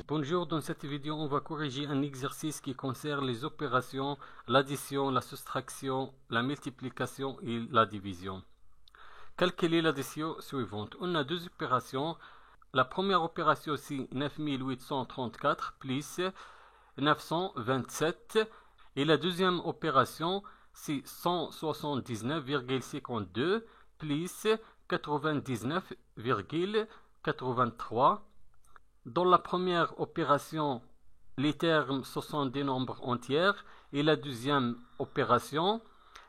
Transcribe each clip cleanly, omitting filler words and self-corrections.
Bonjour, dans cette vidéo, on va corriger un exercice qui concerne les opérations, l'addition, la soustraction, la multiplication et la division. Calculez l'addition suivante. On a deux opérations. La première opération, c'est 9834 plus 927. Et la deuxième opération, c'est 179,52 plus 99,83. Dans la première opération, les termes ce sont des nombres entiers et la deuxième opération,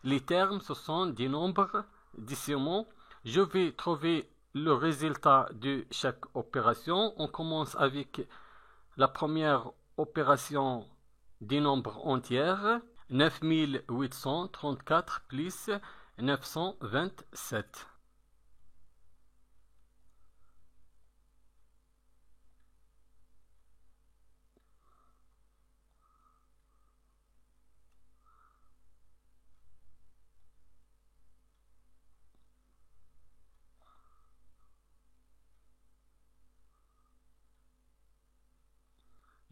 les termes ce sont des nombres décimaux. Je vais trouver le résultat de chaque opération. On commence avec la première opération des nombres entiers, 9834 plus 927.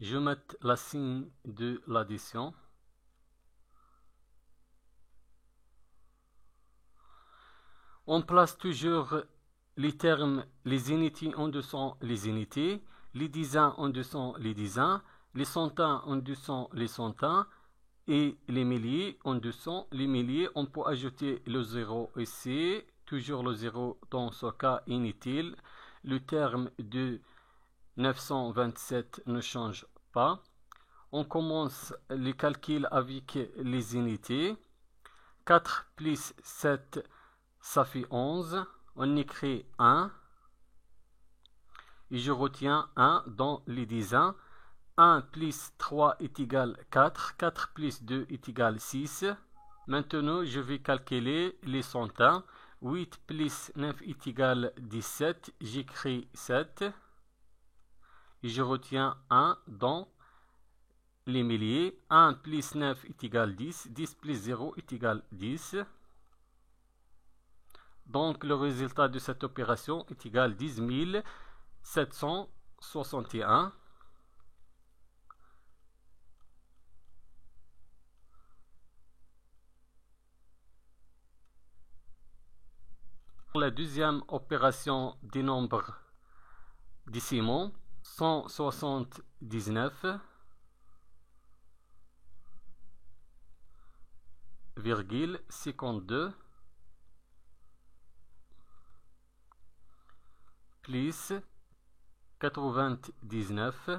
Je mets la signe de l'addition. On place toujours les termes, les unités en dessous les unités, les dizaines en dessous les dizaines, les centaines en dessous les centaines et les milliers en dessous les milliers. On peut ajouter le zéro ici, toujours le zéro dans ce cas inutile. Le terme de 927 ne change pas. On commence les calculs avec les unités. 4 plus 7, ça fait 11. On écrit 1. Et je retiens 1 dans les dizaines. 1 plus 3 est égal à 4. 4 plus 2 est égal à 6. Maintenant, je vais calculer les centaines. 8 plus 9 est égal à 17. J'écris 7. Et je retiens 1 dans les milliers. 1 plus 9 est égal à 10. 10 plus 0 est égal à 10. Donc, le résultat de cette opération est égal à 10 761. Pour la deuxième opération des nombres décimaux, 179,52 plus 99,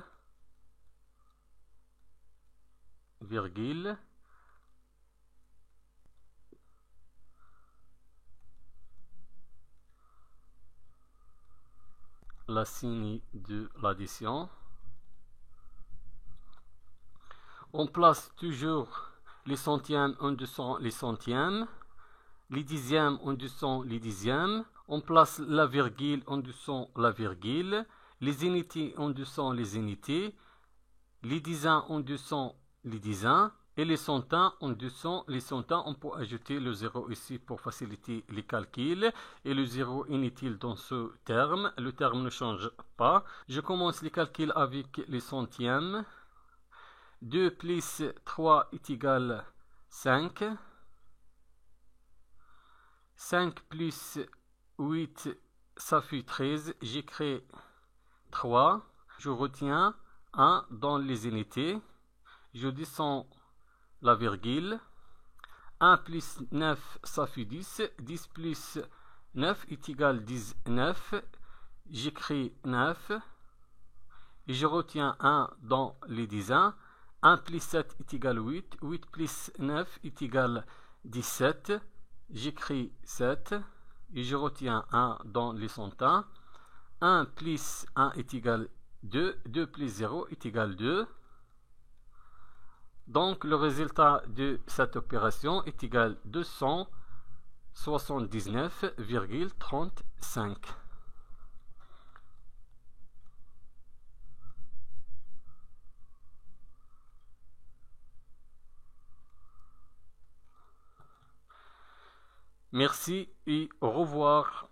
la signe de l'addition. On place toujours les centièmes en dessous les centièmes, les dixièmes en dessous les dixièmes. On place la virgule en dessous la virgule, les unités en dessous les unités, les dizaines en dessous les dizaines et les centaines en dessous les centaines. On peut ajouter le zéro ici pour faciliter les calculs et le zéro inutile dans ce terme. Le terme ne change pas. Je commence les calculs avec les centièmes. 2 plus 3 est égal à 5. 5 plus 8, ça fait 13. J'écris 3. Je retiens 1 dans les unités. Je descends la virgule. 1 plus 9, ça fait 10. 10 plus 9 est égal à 19. J'écris 9. Et je retiens 1 dans les dizaines. 1 plus 7 est égal à 8. 8 plus 9 est égal à 17. J'écris 7. Et je retiens 1 dans les centaines. 1 plus 1 est égal à 2. 2 plus 0 est égal à 2. Donc, le résultat de cette opération est égal à 279,35. Merci et au revoir.